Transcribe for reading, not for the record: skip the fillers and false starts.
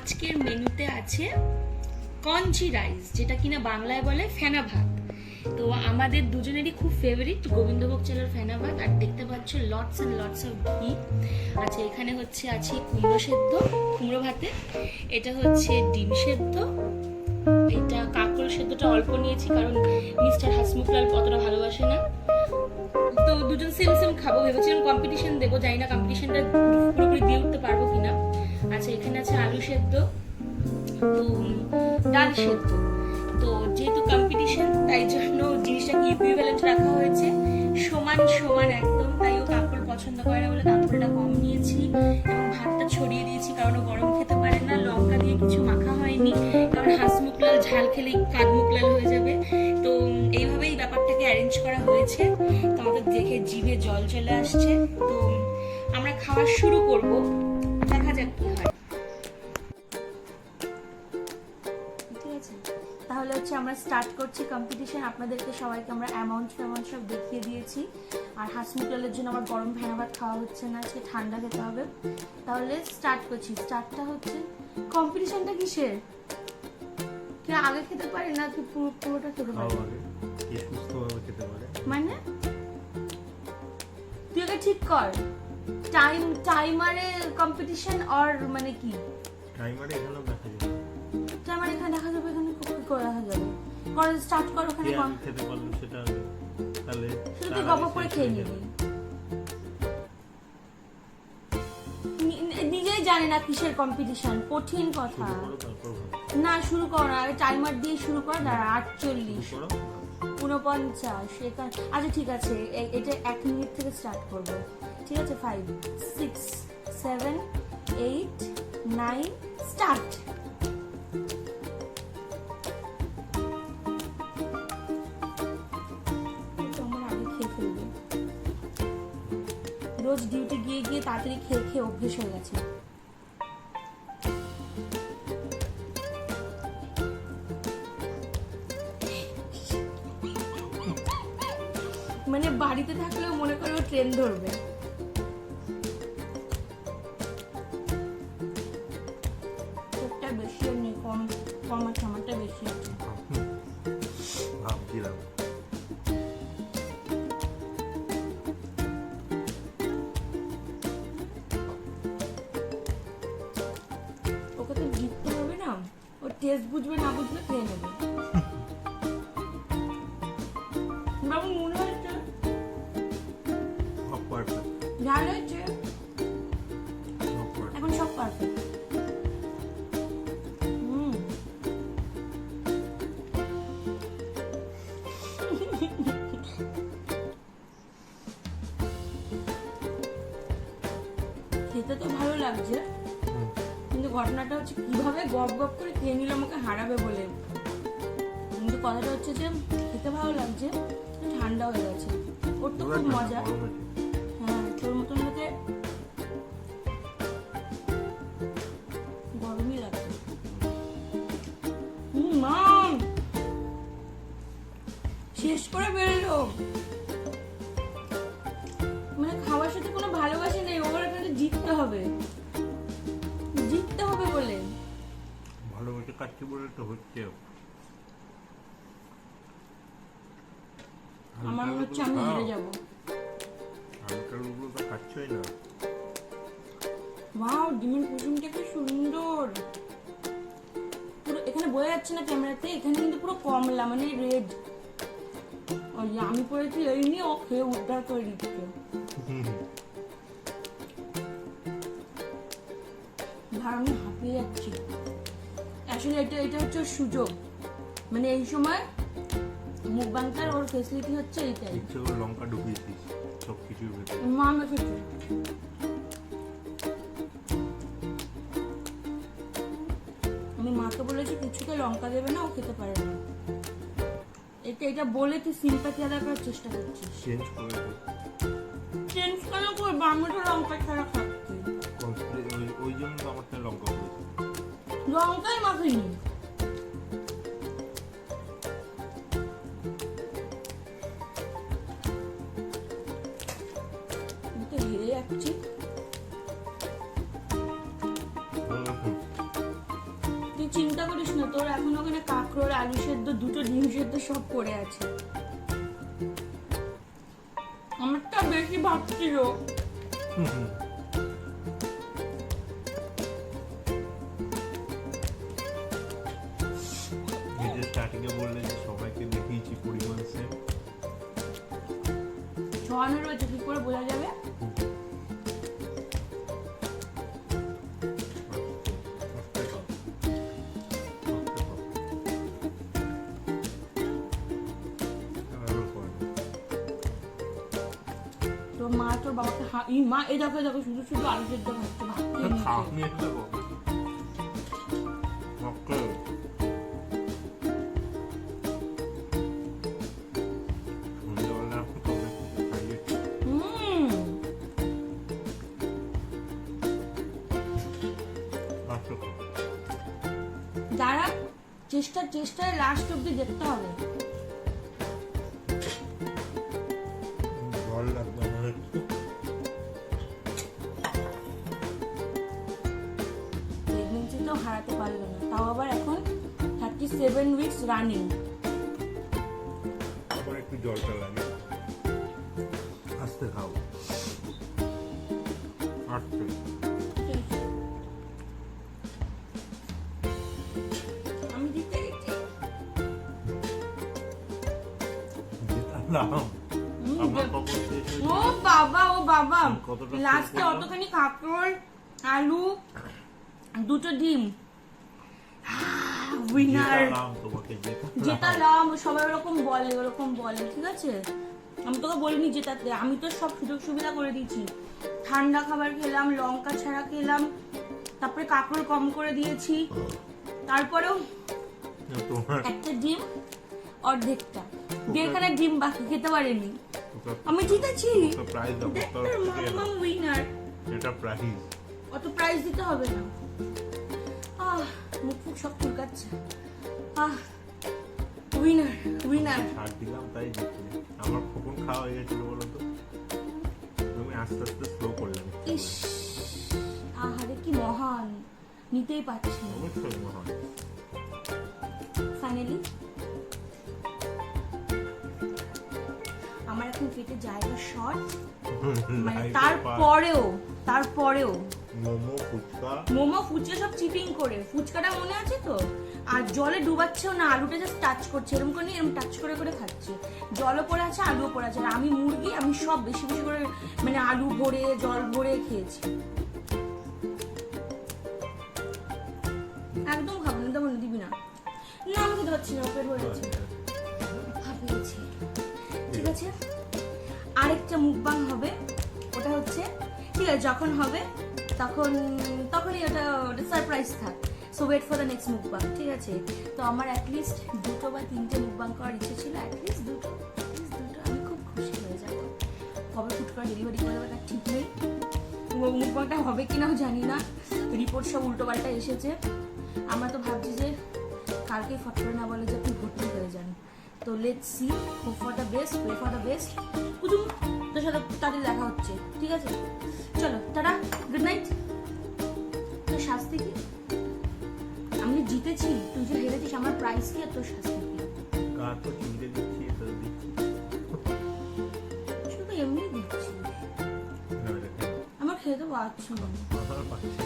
আজকের মেনুতে আছে কঞ্চি রাইস, যেটা কিনা বাংলায় বলে ফেনা ভাত। তো আমাদের দুজনেরই খুব ফেভারিট গোবিন্দভোগ চালের ফেনা ভাত। আর দেখতে পাচ্ছ লটস অ্যান্ড লটস অফ ঘি আচ্ছা। এখানে হচ্ছে আছে কুমড়ো সেদ্ধ, কুমড়ো ভাতে। এটা হচ্ছে ডিম সেদ্ধ, এটা কাঁকরোল সেদ্ধটা অল্প নিয়েছি কারণ মিস্টার হাসমুখলাল অতটা ভালোবাসে না। তো দুজন সেম সেম খাবো, ভেবেছিলাম কম্পিটিশন দেবো, জানি না কম্পিটিশনটা পুরোপুরি দিয়ে উঠতে পারবো কিনা। আচ্ছা, এখানে আছে আলু সেদ্ধ, তো ডাল সেদ্ধ। তো যেহেতু কম্পিটিশন তাই জন্য জিনিসটাকে ইকুইভ্যালেন্ট রাখা হয়েছে, সমান সমান একদম। তাই ও কাঁকরোল পছন্দ করে না বলে কাঁকরোলটা কম নিয়েছি এবং ভাতটা ছড়িয়ে দিয়েছি কারণ ও গরম খেতে পারে না। লঙ্কা দিয়ে কিছু মাখা হয়নি কারণ হাসমুখলাল ঝাল খেলেই কাঠমুখলাল হয়ে যাবে। তো এইভাবেই ব্যাপারটাকে অ্যারেঞ্জ করা হয়েছে। তো আমাদের দেখে জিভে জল চলে আসছে। তো আমরা খাওয়া শুরু করব, দেখা যাক কি হয়। তাহলে হচ্ছে আমরা স্টার্ট করছি কম্পিটিশন। আপনাদেরকে সবাইকে আমরা অ্যামাউন্ট সব দেখিয়ে দিয়েছি। আর হাসমুখলালের জন্য আমার গরম ফেনা ভাত খাওয়া হচ্ছে না, আজকে ঠান্ডা খেতে হবে। তাহলে স্টার্ট করছি। স্টার্টটা হচ্ছে, কম্পিটিশনটা কিসের? কি আগে খেতে পারে না কি পুরোটা খেতে পারে? মানে তুই আগে ঠিক কর, টাইমারে কম্পিটিশন অর মানে কি? টাইমারে এখানে দেখা যাবে, টাইমারে এখানে দেখা যাবে, এখানে কি করে দেখা যাবে? করে স্টার্ট কর, ওখানে কম খেতে পারলে সেটা তাহলে শুধু তুই গপ করে খেয়ে নিবি। নিজেই জানে না কিসের কম্পিটিশন, কঠিন কথা না। শুরু কর, আগে টাইমার দিয়ে শুরু কর। দাঁড়া, 48, 49 এখানে। আচ্ছা ঠিক আছে, এটা 1 মিনিট থেকে স্টার্ট করব। ঠিক আছে, 5, 6, 7, 8, 9 স্টার্ট। রোজ ডিউটি গিয়ে গিয়ে তাড়াতাড়ি খেয়ে খেয়ে অভ্যেস হয়ে গেছে। মানে বাড়িতে থাকলেও মনে করে ও ট্রেন ধরবে। ওটা বেশি নেই, কম কম আছে, আমারটা বেশি আছে। ভাবছিলাম ওকে তো জিততে হবে না, ও টেস্ট বুঝবে না বুঝবে খেয়ে নেবে। বাবু মনে হচ্ছে ঝাল হয়েছে, এখন সব পারফেক্ট। খেতে তো ভালো লাগছে, কিন্তু ঘটনাটা হচ্ছে কিভাবে গপ গপ করে খেয়ে নিল আমাকে হারাবে বলে। কিন্তু কথাটা হচ্ছে যে খেতে ভালো লাগছে, ঠান্ডা হয়ে গেছে। ওর তো খুব মজা। হ্যাঁ, তোর মতন লোকে গরমই লাগছে। মাম শেষ করে বেরোলো, মানে খাওয়ার সাথে কোনো ভালোবাসা নেই। ওর এখানে জিততে হবে, জিততে হবে বলে ভালোবাসা কাটছে বলে তো হচ্ছে। আমার মনে হচ্ছে আমি হেরে যাবো। আলুগুলো তো খাচ্ছই না। ওয়াও, ডিমের কুসুমটা কি সুন্দর। পুরো এখানে বোঝা যাচ্ছে না ক্যামেরাতে, এখানে কিন্তু পুরো কমলা মানে রেড। ওই আমি পড়েছি এই নিয়ে, ও খেয়ে উদ্ধার করে দিচ্ছে। আমি হাঁপিয়ে যাচ্ছি। আসলে এটা হচ্ছে সুযোগ, মানে এই সময় মুখবাংটার ওর ফেসিলিটি হচ্ছে এইটাই। ইচ্ছে করে লঙ্কা ঢুকিয়েছিস সব কিছুর ভেতরে। মা মেখেছে। আমি মাকে বলেছি কিছুতে লঙ্কা দেবে না, ও খেতে পারে না। এটা বলে তুই সিম্পাথি আদায় করার চেষ্টা করছিস। চেঞ্জ করে দে। চেঞ্জ কেন করবো? আমি তো লঙ্কা ছাড়া খাচ্ছি। ওই জন্য তো আমারটা লঙ্কা পড়েছে। লঙ্কাই মাখিনি। হেরে যাচ্ছি। তোর এখন ওখানে কাঁকরোল, আলু সেদ্ধ, দুটো ডিম সেদ্ধ সব পড়ে আছে। আমারটা বেশি ভাবছিল। নিজে স্টার্টিংয়ে বললে যে সবাইকে দেখিয়েছি পরিমাণ সেম। ছড়ানো রয়েছে, কি করে বোঝা যাবে? তোর মা তোর বাবাকে মা এই দেখো দেখো শুধু শুধু আলু সেদ্ধ খাচ্ছে, ভাবতে খাওনি একটা বকে। ওকে। সন্ধ্যাবেলা আপনি কবে খাইয়ে? আচ্ছা। যারা চেষ্টায় লাস্ট অব্দি দেখতে হবে। জল লাগবে আমার একটু। প্রেগনেন্সি তো হারাতে পারলো না, তাও আবার এখন 37 উইকস রানিং। আবার একটু জলটা লাগে। আস্তে খাও। আস্তে। আমি দিতে গেছি। দিতাম। আমার কখন শেষ হয়েছে? ও বাবা কতটা লাস্টে করলাম? অতখানি কাঁকরোল, আলু, দুটো ডিম। উইনার জেতালাম তোমাকে, জেতালাম। জেতালাম। সবাই ওরকম বলে, ঠিক আছে? আমি তোকে বলিনি জেতাতে, আমি তো সব সুযোগ সুবিধা করে দিয়েছি। ঠান্ডা খাবার খেলাম, লঙ্কা ছাড়া খেলাম, তারপরে কাঁকরোল কম করে দিয়েছি, তারপরেও তোমার একটা ডিম অর্ধেকটা, দেড়খানা ডিম বাকি খেতে পারিনি। আমি জিতেছি। প্রাইজ দাও। উইনার। এটা প্রাইজ। অত প্রাইজ দিতে হবে না। মুখ সব চুলকাচ্ছে। উইনার। ছাড় দিলাম তাই জিতলে। আমার কখন খাওয়া হয়ে গেছিল বলো তো? তুমি আস্তে আস্তে স্লো করলে। ইস, আহারে কি মহান, নিতেই পারছি না। অবশ্যই মহান। ফাইনালি আমার এখন পেটে জায়গা শর্ট, মানে তারপরেও মোমো ফুচকা সব চিপিং করে, ফুচকাটা মনে আছে তো? আর জলে ডুবাচ্ছেও না, আলুটা জাস্ট টাচ করছে, এরকম করে এরকম টাচ করে করে খাচ্ছে। জলও পড়ে আছে, আলুও পড়ে আছে। আর আমি মুরগি, আমি সব বেশি বেশি করে মানে আলু ভরে জল ভরে খেয়েছি। একদম খাবো না, তেমন দিবি না। না আমি খেতে পারছি না, পেট ভরে গেছে, হাঁপিয়েছি। ঠিক আছে, আরেকটা মুকবাং হবে, ওটা হচ্ছে ঠিক আছে যখন হবে তখনই ওটা সারপ্রাইজ থাক। So wait for the next mukbang, ঠিক আছে? তো আমার অ্যাটলিস্ট 2 বা 3টে মুকবাং করার ইচ্ছে ছিল, অ্যাটলিস্ট দুটো। আমি খুব খুশি হয়ে যাবো। কবে ফুট করে ডেলিভারি করে দেবে তার ঠিক নেই। মুকবাংটা হবে কিনাও জানি না, রিপোর্ট সব উল্টোপাল্টা এসেছে। আমরা তো ভাবছি যে কালকেই ফট করে না বলে যে আপনি ভর্তি হয়ে যান। তো let's see, hope for the best, way for the best. কুতুম তোর সাথে তাদের দেখা হচ্ছে, ঠিক আছে? চলো টাটা, গুড নাইট। তোর শাস্তি কি? আমি জিতেছি, তুই যে হেরেছিস, আমার প্রাইজ কি আর তোর শাস্তি কি? কার তো চিনতে দিচ্ছি, এটা দিচ্ছি। শুধু এমনি দিচ্ছিস, না, এটা কেন? আমার খেতে পারছো না। আমার পাচ্ছি